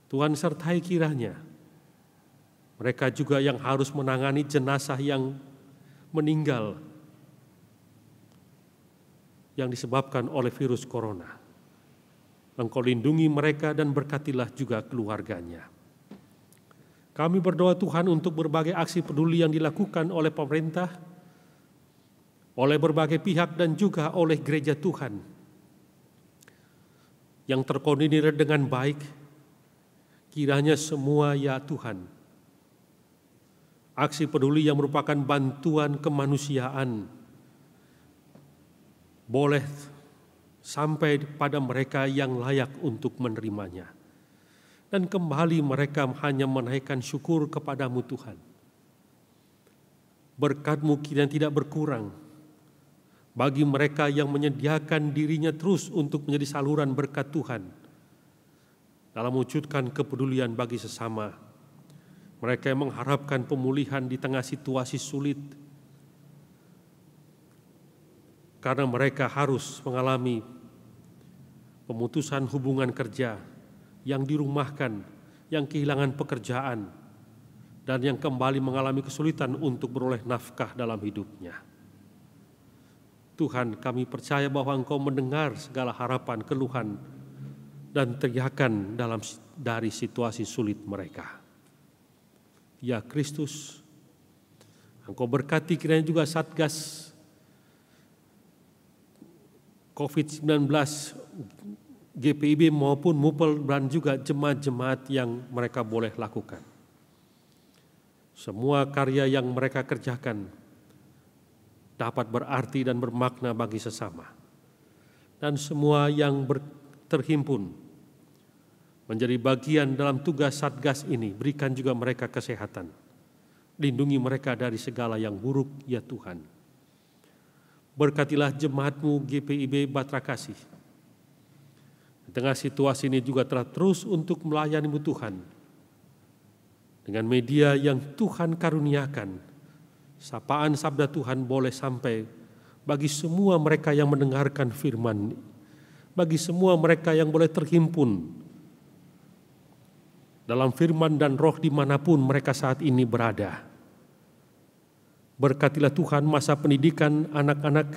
Tuhan sertai kiranya mereka juga yang harus menangani jenazah yang meninggal yang disebabkan oleh virus corona. Engkau lindungi mereka dan berkatilah juga keluarganya. Kami berdoa Tuhan untuk berbagai aksi peduli yang dilakukan oleh pemerintah, oleh berbagai pihak dan juga oleh gereja Tuhan yang terkoordinir dengan baik. Kiranya semua ya Tuhan, aksi peduli yang merupakan bantuan kemanusiaan boleh sampai pada mereka yang layak untuk menerimanya. Dan kembali mereka hanya menaikkan syukur kepadamu Tuhan. Berkat-Mu kiranya tidak berkurang bagi mereka yang menyediakan dirinya terus untuk menjadi saluran berkat Tuhan dalam mewujudkan kepedulian bagi sesama. Mereka yang mengharapkan pemulihan di tengah situasi sulit, karena mereka harus mengalami pemutusan hubungan kerja, yang dirumahkan, yang kehilangan pekerjaan, dan yang kembali mengalami kesulitan untuk beroleh nafkah dalam hidupnya. Tuhan, kami percaya bahwa Engkau mendengar segala harapan, keluhan, dan teriakan dari situasi sulit mereka. Ya Kristus, Engkau berkati kiranya juga Satgas COVID-19, GPIB maupun MUPEL dan juga jemaat-jemaat yang mereka boleh lakukan. Semua karya yang mereka kerjakan dapat berarti dan bermakna bagi sesama. Dan semua yang terhimpun menjadi bagian dalam tugas Satgas ini, berikan juga mereka kesehatan. Lindungi mereka dari segala yang buruk, ya Tuhan. Berkatilah jemaat-Mu GPIB Batra Kasih. Di tengah situasi ini juga telah terus untuk melayani-Mu Tuhan. Dengan media yang Tuhan karuniakan, sapaan sabda Tuhan boleh sampai bagi semua mereka yang mendengarkan firman, bagi semua mereka yang boleh terhimpun dalam firman dan roh dimanapun mereka saat ini berada. Berkatilah Tuhan masa pendidikan anak-anak,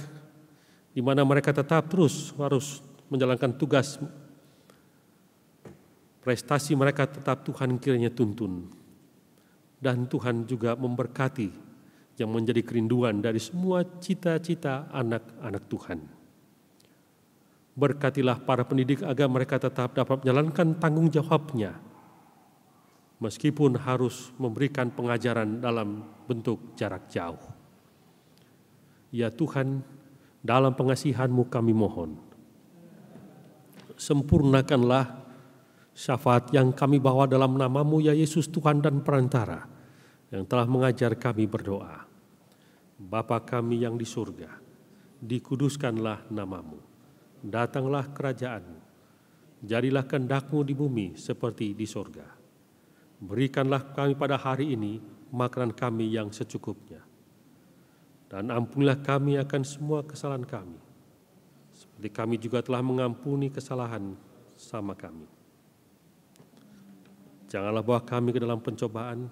di mana mereka tetap terus harus menjalankan tugas, prestasi mereka tetap Tuhan kiranya tuntun. Dan Tuhan juga memberkati yang menjadi kerinduan dari semua cita-cita anak-anak Tuhan. Berkatilah para pendidik agar mereka tetap dapat menjalankan tanggung jawabnya, meskipun harus memberikan pengajaran dalam bentuk jarak jauh. Ya Tuhan, dalam pengasihan-Mu kami mohon, sempurnakanlah syafaat yang kami bawa dalam nama-Mu ya Yesus Tuhan dan Perantara, yang telah mengajar kami berdoa. Bapa kami yang di surga, dikuduskanlah nama-Mu, datanglah kerajaan-Mu, jadilah kehendak-Mu di bumi seperti di surga. Berikanlah kami pada hari ini makanan kami yang secukupnya, dan ampunilah kami akan semua kesalahan kami, seperti kami juga telah mengampuni kesalahan sama kami. Janganlah bawa kami ke dalam pencobaan,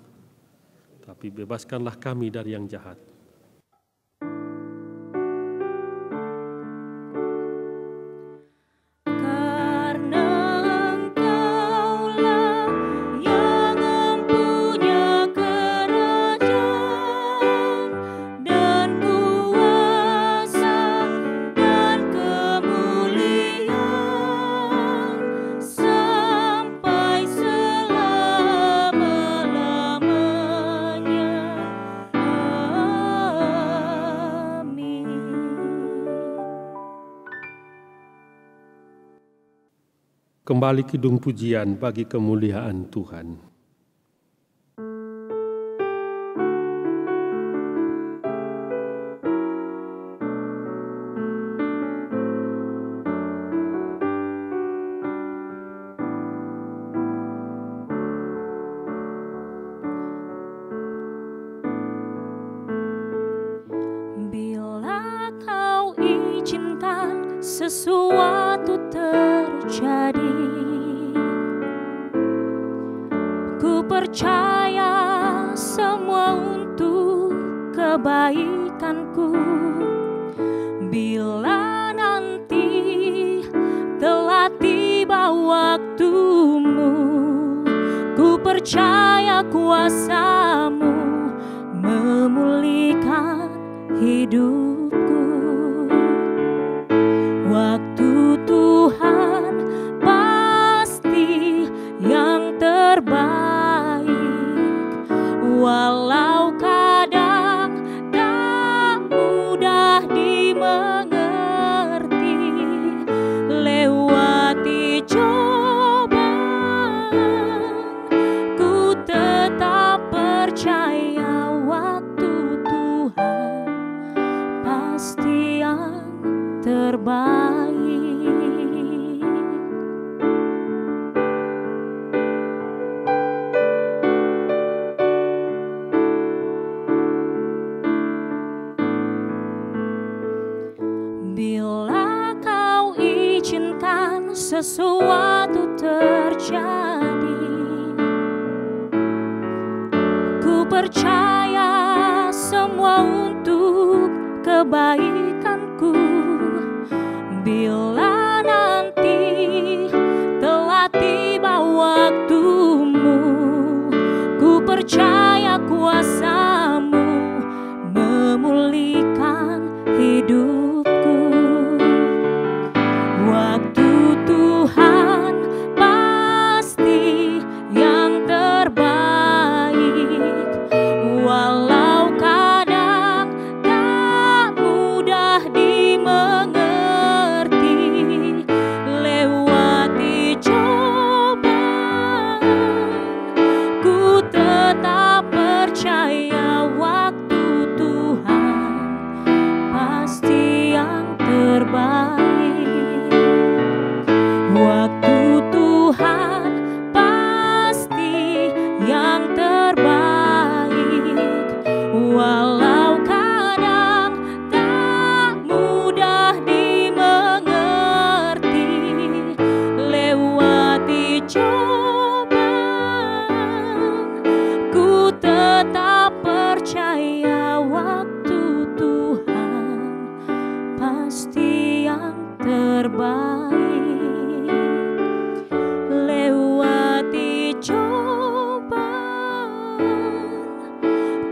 tapi bebaskanlah kami dari yang jahat. Kembali kidung pujian bagi kemuliaan Tuhan. Bila Kau izinkan sesuatu terjadi, ku percaya semua untuk kebaikanku. Bila nanti waktumu, ku percaya kuasa-Mu memulihkan hidupku. Waktu Tuhan pasti yang terbaik, walau kadang tak mudah dimengerti. Lewati cobaan, ku tetap percaya waktu Tuhan pasti yang terbaik. Bila Kau izinkan sesuatu terjadi, ku percaya semua untuk kebaikanku. Bila nanti telah tiba waktumu, ku percaya kuasa-Mu memulihkan hidupku. Waktu Tuhan pasti yang terbaik, walau kadang tak mudah dimengerti. Lewati cobaan, ku tetap percaya waktu Tuhan pasti yang terbaik. Waktu Tuhan pasti yang terbaik, walau kadang tak mudah dimengerti. Lewati cobaan, ku tetap percaya waktu Tuhan pasti yang terbaik. Lewati cobaan,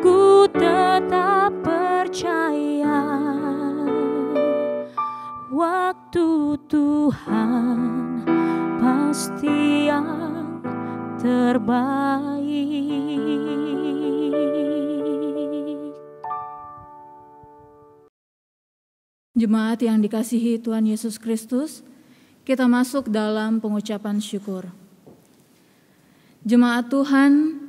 ku tetap percaya waktu Tuhan pasti yang terbaik. Jemaat yang dikasihi Tuhan Yesus Kristus, kita masuk dalam pengucapan syukur. Jemaat Tuhan,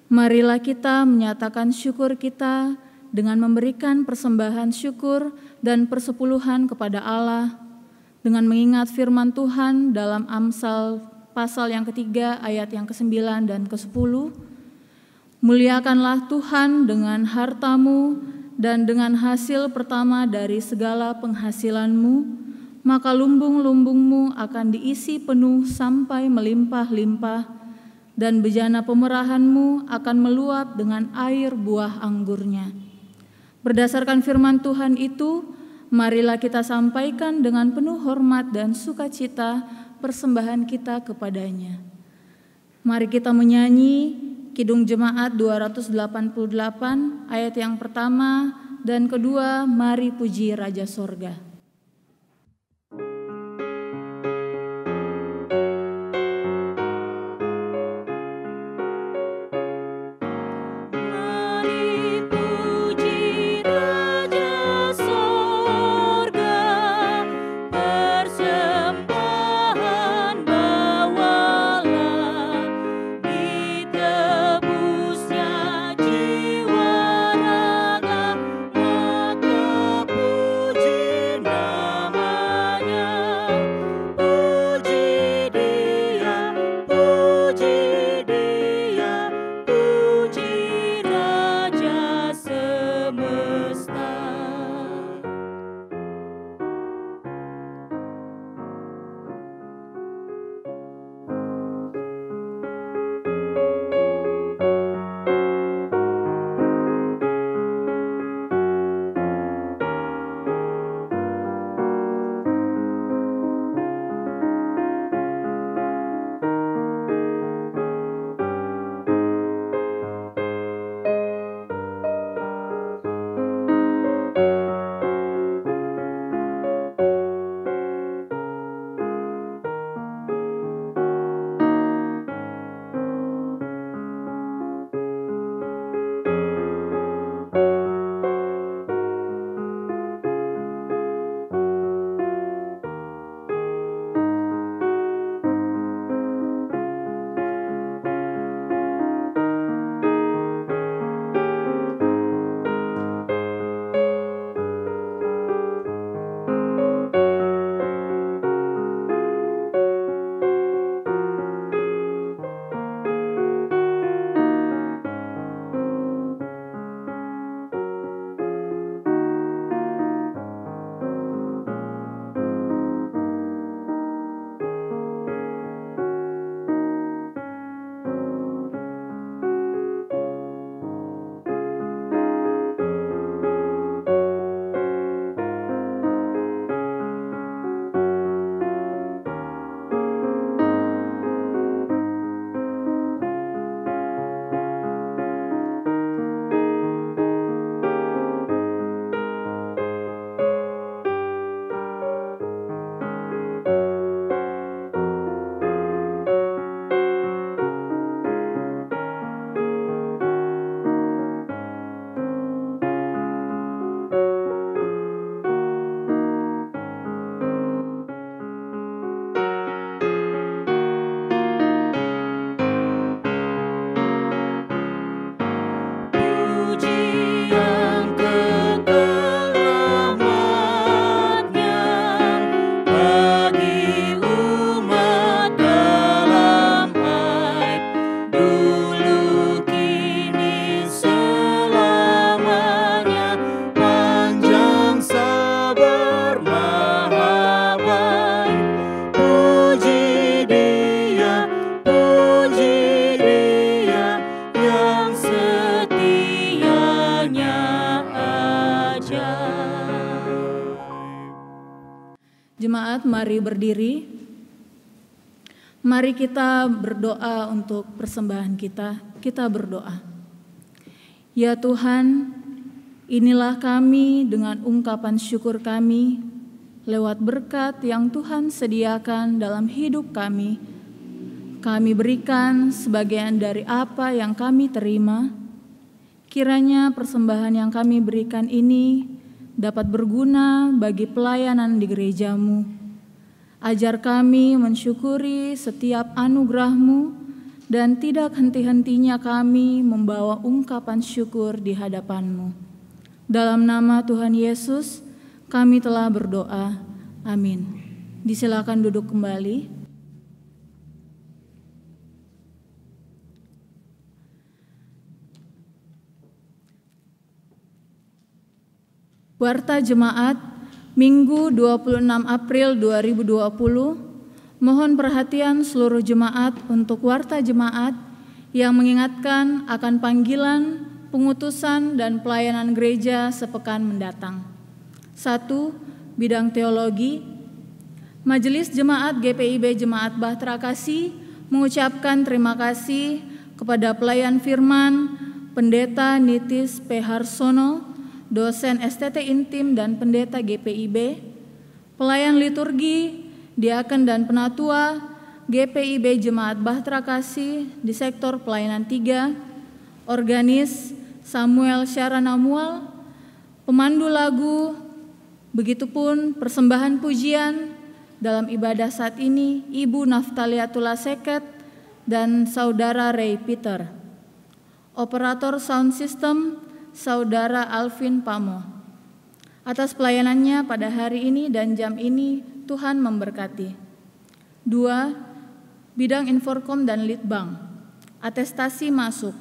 marilah kita menyatakan syukur kita dengan memberikan persembahan syukur dan persepuluhan kepada Allah, dengan mengingat firman Tuhan dalam Amsal pasal yang ketiga ayat yang ke-9 dan ke-10. Muliakanlah Tuhan dengan hartamu dan dengan hasil pertama dari segala penghasilanmu, maka lumbung-lumbungmu akan diisi penuh sampai melimpah-limpah, dan bejana pemerahanmu akan meluap dengan air buah anggurnya. Berdasarkan firman Tuhan itu, marilah kita sampaikan dengan penuh hormat dan sukacita persembahan kita kepadanya. Mari kita menyanyi Kidung Jemaat 288 ayat yang pertama dan kedua, Mari Puji Raja Sorga. Jiwa raga, maka puji mari berdiri. Mari kita berdoa untuk persembahan kita. Kita berdoa. Ya Tuhan, inilah kami dengan ungkapan syukur kami lewat berkat yang Tuhan sediakan dalam hidup kami. Kami berikan sebagian dari apa yang kami terima. Kiranya persembahan yang kami berikan ini dapat berguna bagi pelayanan di gereja-Mu. Ajar kami mensyukuri setiap anugerah-Mu dan tidak henti-hentinya kami membawa ungkapan syukur di hadapan-Mu. Dalam nama Tuhan Yesus, kami telah berdoa. Amin. Disilakan duduk kembali. Warta Jemaat, Minggu 26 April 2020, mohon perhatian seluruh jemaat untuk Warta Jemaat yang mengingatkan akan panggilan, pengutusan, dan pelayanan gereja sepekan mendatang. 1. Bidang teologi. Majelis Jemaat GPIB Jemaat Bahtera Kasih mengucapkan terima kasih kepada pelayan firman, Pendeta Nitis P. Harsono, dosen STT Intim dan pendeta GPIB, pelayan liturgi, diaken dan penatua, GPIB Jemaat Bahtera Kasih di sektor pelayanan 3, organis Samuel Syaranamual, pemandu lagu, begitupun persembahan pujian dalam ibadah saat ini Ibu Naftalia Tulaseket dan Saudara Ray Peter. Operator sound system Saudara Alvin Pamo. Atas pelayanannya pada hari ini dan jam ini, Tuhan memberkati. 2. Bidang Inforkom dan Litbang. Atestasi masuk.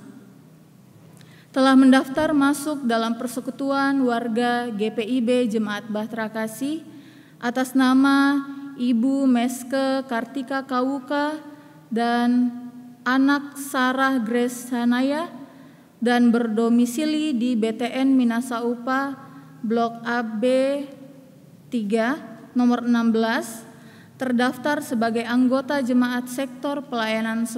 Telah mendaftar masuk dalam persekutuan warga GPIB Jemaat Bahtera Kasih atas nama Ibu Meske Kartika Kawuka dan anak Sarah Grace Hanaya, dan berdomisili di BTN Minasa Upa, Blok AB 3, nomor 16, terdaftar sebagai anggota jemaat sektor pelayanan 10.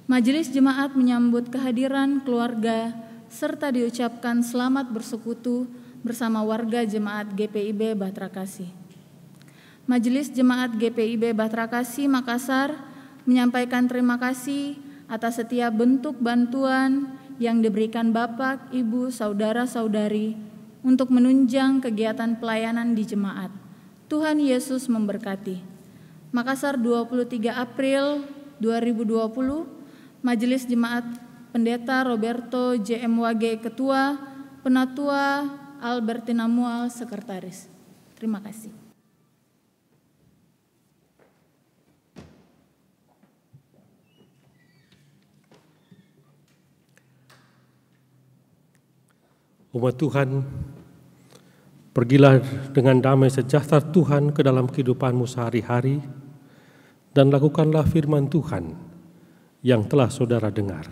Majelis Jemaat menyambut kehadiran keluarga serta diucapkan selamat bersekutu bersama warga Jemaat GPIB Bahtera Kasih. Majelis Jemaat GPIB Bahtera Kasih Makassar menyampaikan terima kasih atas setiap bentuk bantuan yang diberikan Bapak, Ibu, Saudara-saudari untuk menunjang kegiatan pelayanan di jemaat. Tuhan Yesus memberkati. Makassar 23 April 2020, Majelis Jemaat Pendeta Roberto JMWG Ketua, Penatua Albertina Mual Sekretaris. Terima kasih. Umat Tuhan, pergilah dengan damai sejahtera Tuhan ke dalam kehidupanmu sehari-hari dan lakukanlah firman Tuhan yang telah saudara dengar.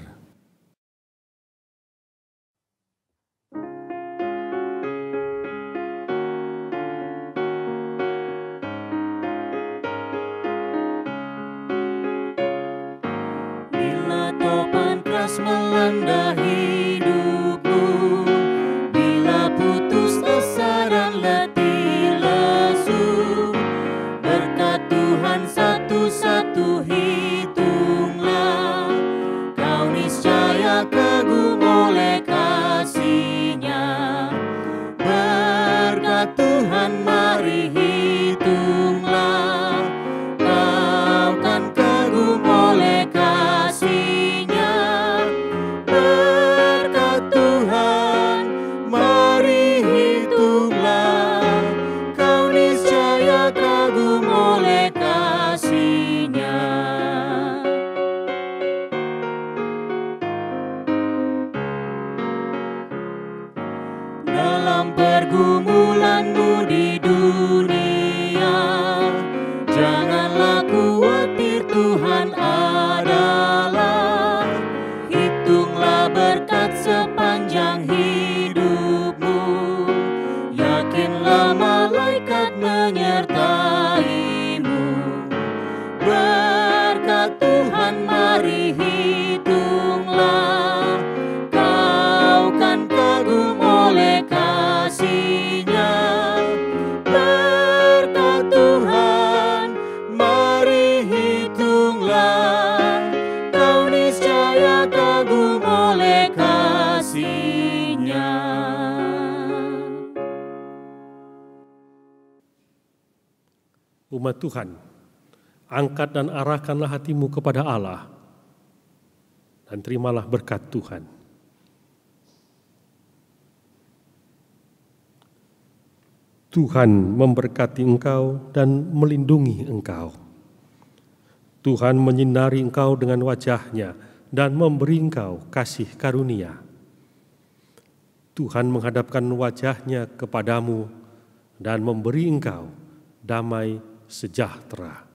Bila topan keras melanda hidupmu, bila putus asa dan letih lesu, berkat Tuhan satu-satu hitunglah, kau niscaya kagum oleh kasih-Nya. Berkat Tuhan mari hitunglah, kau kan kagum oleh kasih-Nya. Tuhan, angkat dan arahkanlah hatimu kepada Allah, dan terimalah berkat Tuhan. Tuhan memberkati engkau dan melindungi engkau. Tuhan menyinari engkau dengan wajah-Nya dan memberi engkau kasih karunia. Tuhan menghadapkan wajah-Nya kepadamu dan memberi engkau damai sejahtera.